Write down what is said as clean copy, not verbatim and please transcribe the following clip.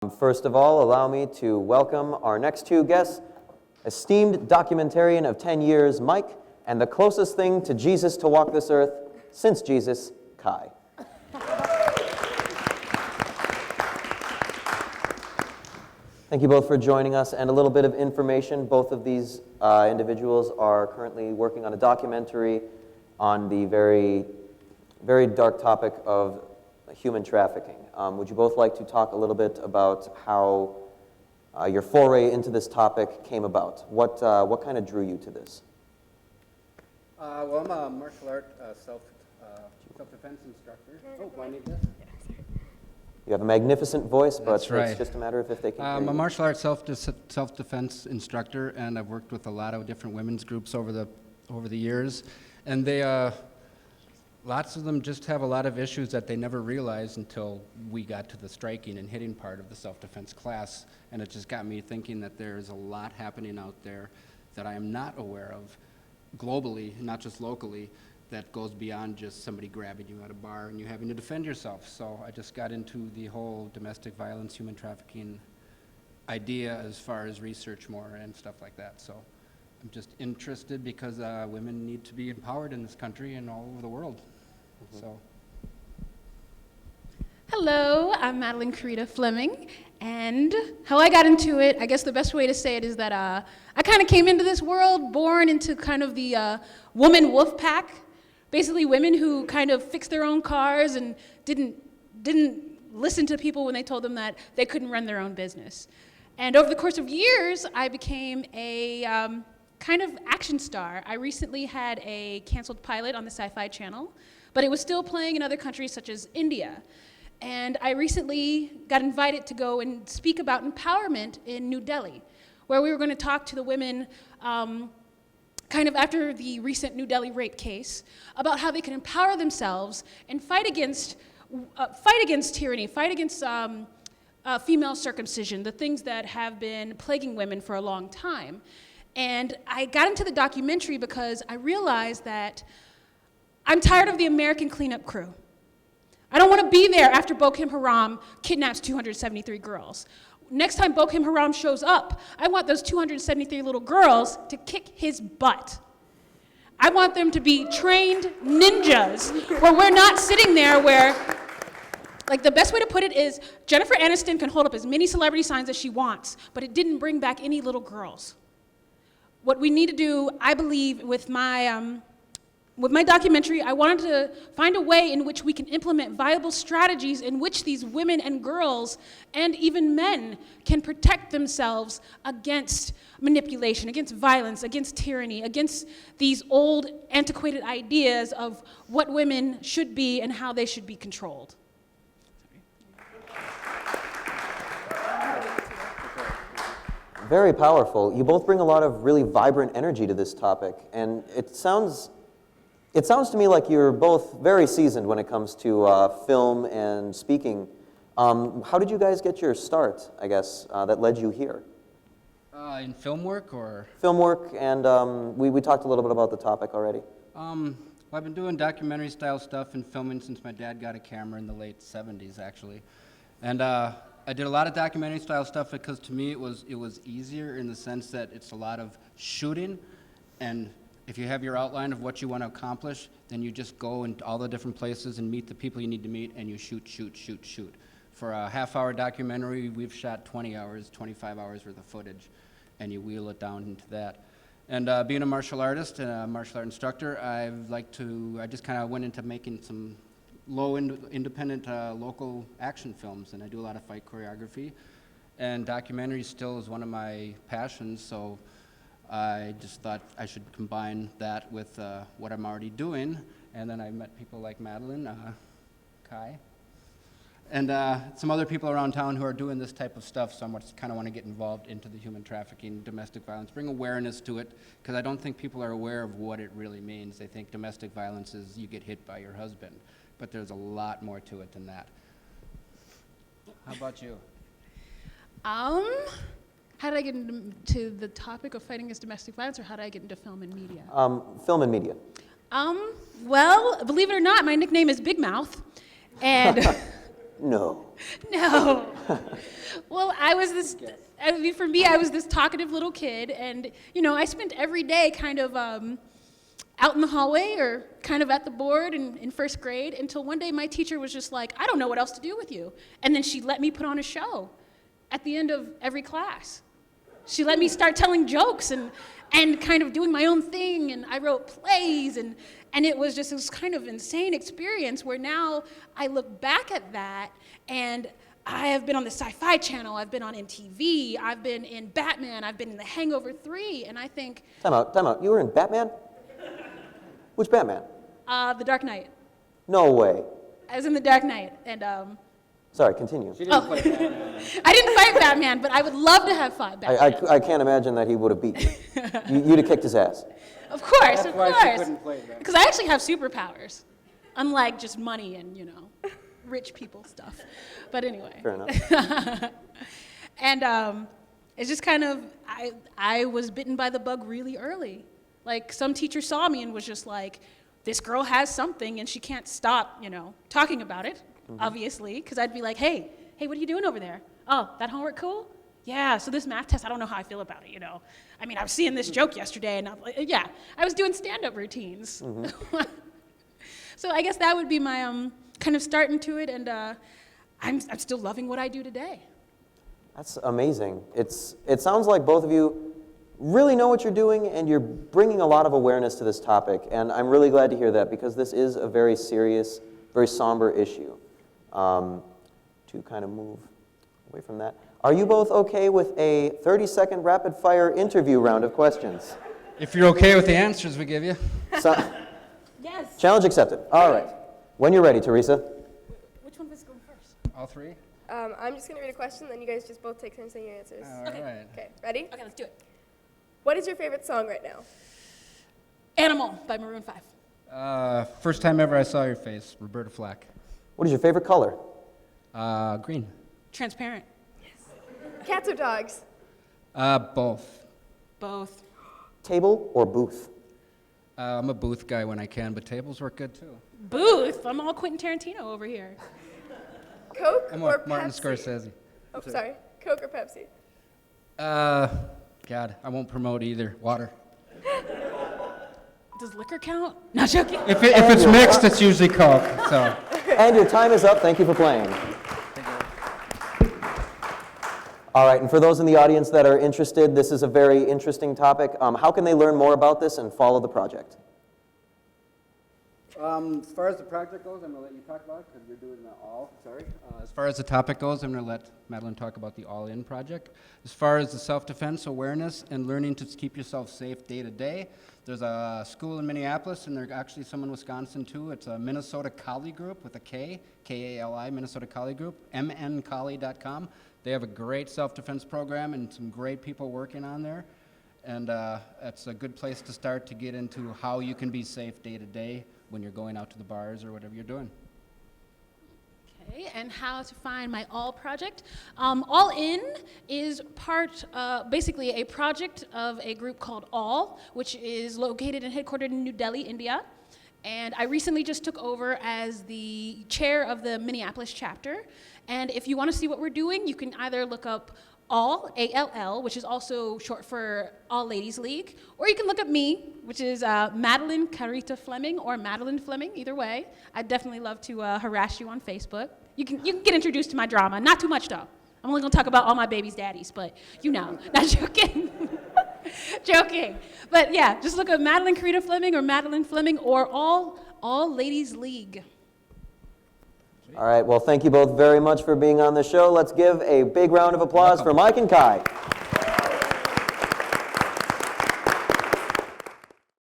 First of all, allow me to welcome our next two guests, esteemed documentarian of 10 years, Mike, and the closest thing to Jesus to walk this earth since Jesus, Kai. Thank you both for joining us, and a little bit of information. Both of these individuals are currently working on a documentary on the very, very dark topic of human trafficking. Would you both like to talk a little bit about how your foray into this topic came about? What kind of drew you to this? Well, I'm a martial art self-defense instructor. Oh, do I need this? You have a magnificent voice, but That's right. It's just a matter of if they can hear I'm a you. martial arts self-defense instructor, and I've worked with a lot of different women's groups over the years, and they lots of them just have a lot of issues that they never realized until we got to the striking and hitting part of the self-defense class, and it just got me thinking that there's a lot happening out there that I am not aware of globally, not just locally, that goes beyond just somebody grabbing you at a bar and you having to defend yourself. So I just got into the whole domestic violence, human trafficking idea as far as research more and stuff like that. So I'm just interested because women need to be empowered in this country and all over the world. So. Hello, I'm Madeline Carita Fleming, and how I got into it, I guess the best way to say it is that I kind of came into this world born into kind of the woman wolf pack, basically women who kind of fixed their own cars and didn't listen to people when they told them that they couldn't run their own business. And over the course of years, I became a kind of action star. I recently had a canceled pilot on the Sci-Fi Channel, but it was still playing in other countries such as India. And I recently got invited to go and speak about empowerment in New Delhi, where we were going to talk to the women kind of after the recent New Delhi rape case about how they can empower themselves and fight against tyranny, fight against female circumcision, the things that have been plaguing women for a long time. And I got into the documentary because I realized that I'm tired of the American cleanup crew. I don't want to be there after Boko Haram kidnaps 273 girls. Next time Boko Haram shows up, I want those 273 little girls to kick his butt. I want them to be trained ninjas, where we're not sitting there where, like, the best way to put it is Jennifer Aniston can hold up as many celebrity signs as she wants, but it didn't bring back any little girls. What we need to do, I believe, with my documentary, I wanted to find a way in which we can implement viable strategies in which these women and girls and even men can protect themselves against manipulation, against violence, against tyranny, against these old, antiquated ideas of what women should be and how they should be controlled. Very powerful. You both bring a lot of really vibrant energy to this topic, and it sounds to me like you're both very seasoned when it comes to film and speaking. How did you guys get your start, I guess, that led you here? In film work or? Film work, and we talked a little bit about the topic already. Well, I've been doing documentary style stuff and filming since my dad got a camera in the late 70s, actually. And I did a lot of documentary style stuff because to me it was easier in the sense that it's a lot of shooting, and if you have your outline of what you want to accomplish, then you just go into all the different places and meet the people you need to meet, and you shoot. For a half-hour documentary, we've shot 20 hours, 25 hours worth of footage, and you wheel it down into that. And being a martial artist and a martial art instructor, I just kind of went into making some independent local action films, and I do a lot of fight choreography, and documentary still is one of my passions, so I just thought I should combine that with what I'm already doing, and then I met people like Madeline, Kai, and some other people around town who are doing this type of stuff, so I kind of want to get involved into the human trafficking, domestic violence, bring awareness to it, because I don't think people are aware of what it really means. They think domestic violence is you get hit by your husband, but there's a lot more to it than that. How about you? How did I get into the topic of fighting against domestic violence, or how did I get into film and media? Film and media. Well, believe it or not, my nickname is Big Mouth, and No. No. Well, for me, I was this talkative little kid, and, I spent every day kind of out in the hallway or kind of at the board in first grade until one day my teacher was just like, I don't know what else to do with you. And then she let me put on a show at the end of every class. She let me start telling jokes and kind of doing my own thing, and I wrote plays, and it was just this kind of insane experience where now I look back at that, and I have been on the Sci-Fi Channel, I've been on MTV, I've been in Batman, I've been in The Hangover 3, and I think... Time out. You were in Batman? Which Batman? The Dark Knight. No way. I was in The Dark Knight, and... Sorry, continue. She didn't play Batman. I didn't fight Batman, but I would love to have fought Batman. I can't imagine that he would have beat you. You'd have kicked his ass. Of course, That's why she couldn't play Batman. Because I actually have superpowers, unlike just money and, rich people stuff. But anyway. Fair enough. And it's just kind of, I was bitten by the bug really early. Like, some teacher saw me and was just like, this girl has something and she can't stop, talking about it, obviously. Because I'd be like, hey, what are you doing over there? Oh, that homework cool? Yeah, so this math test, I don't know how I feel about it, I mean, I was seeing this joke yesterday, and I was doing stand-up routines. So I guess that would be my kind of start into it, and I'm still loving what I do today. That's amazing. It sounds like both of you really know what you're doing, and you're bringing a lot of awareness to this topic, and I'm really glad to hear that, because this is a very serious, very somber issue. To kind of move away from that. Are you both okay with a 30-second rapid-fire interview round of questions? If you're okay with the answers we give you. Yes. Challenge accepted. All right. When you're ready, Teresa. Which one was going first? All three? I'm just going to read a question, then you guys just both take turns saying your answers. All right. Okay, ready? Okay, let's do it. What is your favorite song right now? Animal by Maroon 5. First time ever I saw your face, Roberta Flack. What is your favorite color? Green. Transparent. Cats or dogs? Both. Both. Table or booth? I'm a booth guy when I can, but tables work good too. Booth. I'm all Quentin Tarantino over here. Coke I'm or Martin Pepsi? Scorsese. Oh, sorry. Coke or Pepsi? God, I won't promote either. Water. Does liquor count? Not joking. If it's mixed, it's usually Coke. So. And your time is up. Thank you for playing. All right, and for those in the audience that are interested, this is a very interesting topic. How can they learn more about this and follow the project? As far as the project goes, I'm going to let you talk about it because you're doing the all. Sorry. As far as the topic goes, I'm going to let Madeline talk about the All In project. As far as the self-defense awareness and learning to keep yourself safe day to day, there's a school in Minneapolis, and there's actually some in Wisconsin too. It's a Minnesota Kali Group with a K, K-A-L-I, Minnesota Kali Group, mnkali.com. They have a great self-defense program and some great people working on there. And that's a good place to start to get into how you can be safe day to day when you're going out to the bars or whatever you're doing. Okay, and how to find my All project. All In is basically a project of a group called All, which is located and headquartered in New Delhi, India. And I recently just took over as the chair of the Minneapolis chapter. And if you want to see what we're doing, you can either look up All, A-L-L, which is also short for All Ladies League, or you can look up me, which is Madeline Carita Fleming, or Madeline Fleming, either way. I'd definitely love to harass you on Facebook. You can get introduced to my drama, not too much though. I'm only gonna talk about all my baby's daddies, but not joking. Joking. But yeah, just look up Madeline Carita Fleming or Madeline Fleming or All Ladies League. All right, well, thank you both very much for being on the show. Let's give a big round of applause for Mike and Kai.